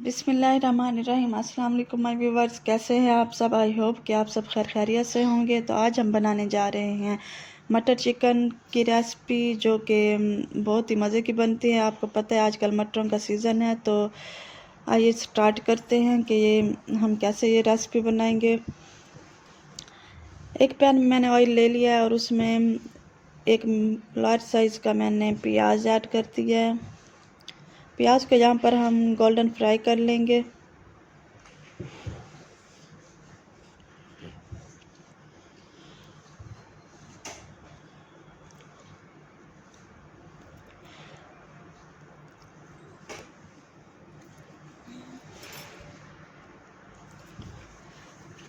बिस्मिल्लाहिर्रहमानिर्रहीम। अस्सलाम वालेकुम माय व्यूवर्स, कैसे हैं आप सब। आई होप कि आप सब खैर खैरियत से होंगे। तो आज हम बनाने जा रहे हैं मटर चिकन की रेसिपी, जो कि बहुत ही मज़े की बनती है। आपको पता है आजकल मटरों का सीज़न है। तो आइए स्टार्ट करते हैं कि हम कैसे ये रेसिपी बनाएंगे। एक पैन में मैंने ऑयल ले लिया है और उसमें एक लार्ज साइज़ का मैंने प्याज ऐड कर दिया है। प्याज को यहाँ पर हम गोल्डन फ्राई कर लेंगे।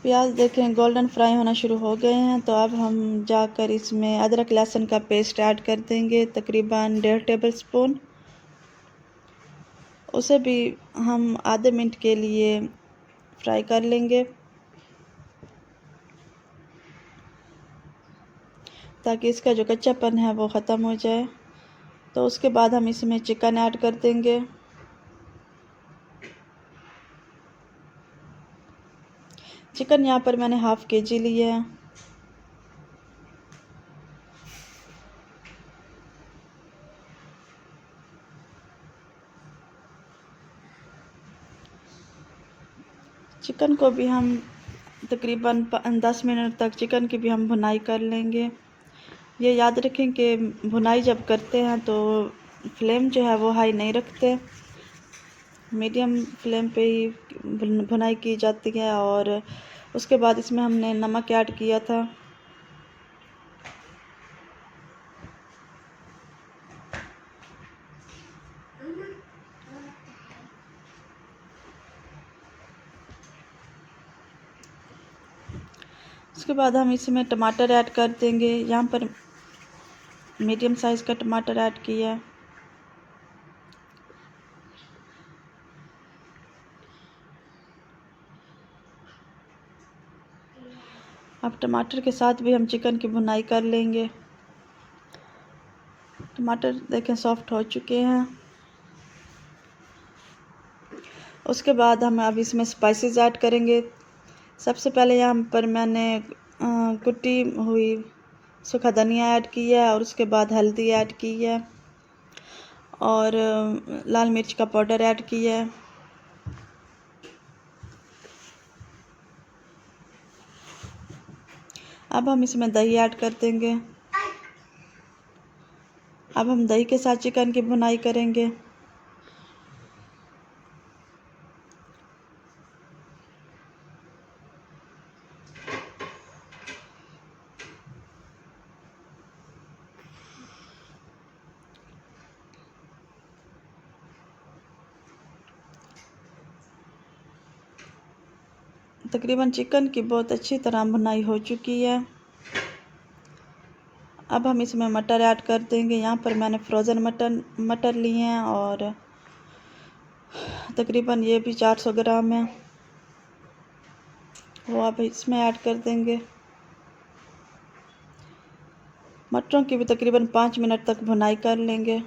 प्याज देखें गोल्डन फ्राई होना शुरू हो गए हैं। तो अब हम जाकर इसमें अदरक लहसुन का पेस्ट ऐड कर देंगे, तकरीबन 1.5 टेबल स्पून। उसे भी हम आधे मिनट के लिए फ्राई कर लेंगे ताकि इसका जो कच्चापन है वो ख़त्म हो जाए। तो उसके बाद हम इसमें चिकन ऐड कर देंगे। चिकन यहाँ पर मैंने हाफ़ kg लिया है। चिकन को भी हम तकरीबन 10 मिनट तक चिकन की भी हम भुनाई कर लेंगे। ये याद रखें कि भुनाई जब करते हैं तो फ्लेम जो है वो हाई नहीं रखते, मीडियम फ्लेम पे ही भुनाई की जाती है। और उसके बाद इसमें हमने नमक ऐड किया था। उसके बाद हम इसमें टमाटर ऐड कर देंगे। यहाँ पर मीडियम साइज़ का टमाटर ऐड किया है। अब टमाटर के साथ भी हम चिकन की भुनाई कर लेंगे। टमाटर देखें सॉफ्ट हो चुके हैं। उसके बाद हम अब इसमें स्पाइसेस ऐड करेंगे। सबसे पहले यहाँ पर मैंने कुटी हुई सूखा धनिया ऐड किया है और उसके बाद हल्दी ऐड की है और लाल मिर्च का पाउडर ऐड किया है। अब हम इसमें दही ऐड कर देंगे। अब हम दही के साथ चिकन की भुनाई करेंगे। तकरीबन चिकन की बहुत अच्छी तरह भुनाई हो चुकी है। अब हम इसमें मटर ऐड कर देंगे। यहाँ पर मैंने फ्रोज़न मटर लिए हैं और तकरीबन ये भी 400 ग्राम है, वो अब इसमें ऐड कर देंगे। मटरों की भी तकरीबन 5 मिनट तक भुनाई कर लेंगे।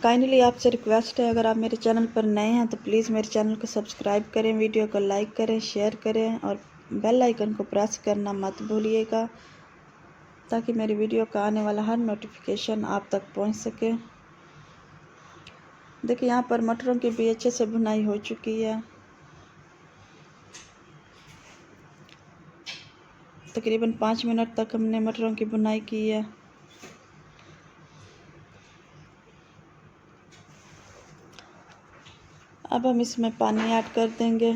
काइंडली आपसे रिक्वेस्ट है, अगर आप मेरे चैनल पर नए हैं तो प्लीज़ मेरे चैनल को सब्सक्राइब करें, वीडियो को लाइक करें, शेयर करें और बेल आइकन को प्रेस करना मत भूलिएगा ताकि मेरी वीडियो का आने वाला हर नोटिफिकेशन आप तक पहुंच सके। देखिए यहाँ पर मटरों की भी अच्छे से भुनाई हो चुकी है। तकरीबन 5 मिनट तक हमने मटरों की भुनाई की है। अब हम इसमें पानी ऐड कर देंगे।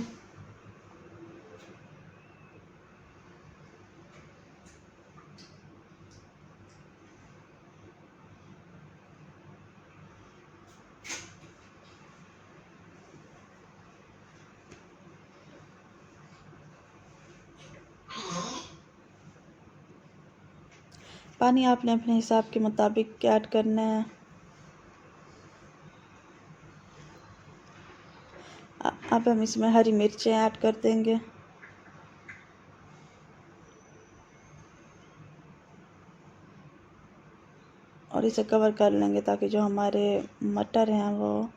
पानी आपने अपने हिसाब के मुताबिक ऐड करना है। अब हम इसमें हरी मिर्चें ऐड कर देंगे। और इसे कवर कर लेंगे ताकि जो हमारे मटर हैं वो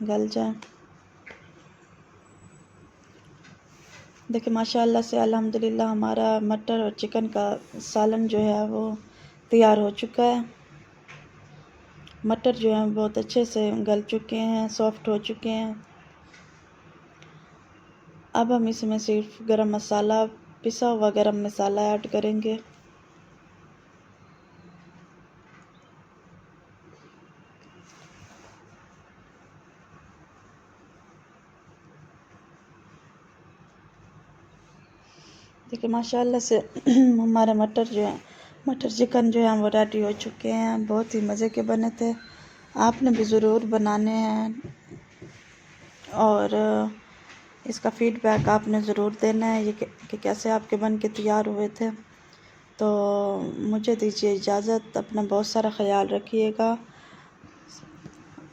गल जाए। देखिए माशाल्लाह से अल्हम्दुलिल्लाह हमारा मटर और चिकन का सालन जो है वो तैयार हो चुका है। मटर जो है बहुत अच्छे से गल चुके हैं, सॉफ्ट हो चुके हैं। अब हम इसमें सिर्फ गरम मसाला, पिसा हुआ गरम मसाला ऐड करेंगे। देखिए माशाल्लाह से हमारे मटर चिकन जो है वो रेडी हो चुके हैं। बहुत ही मज़े के बने थे। आपने भी ज़रूर बनाने हैं और इसका फ़ीडबैक आपने ज़रूर देना है ये कि कैसे आपके बन के तैयार हुए थे। तो मुझे दीजिए इजाज़त, अपना बहुत सारा ख्याल रखिएगा।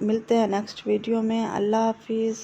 मिलते हैं नेक्स्ट वीडियो में। अल्लाह हाफिज़।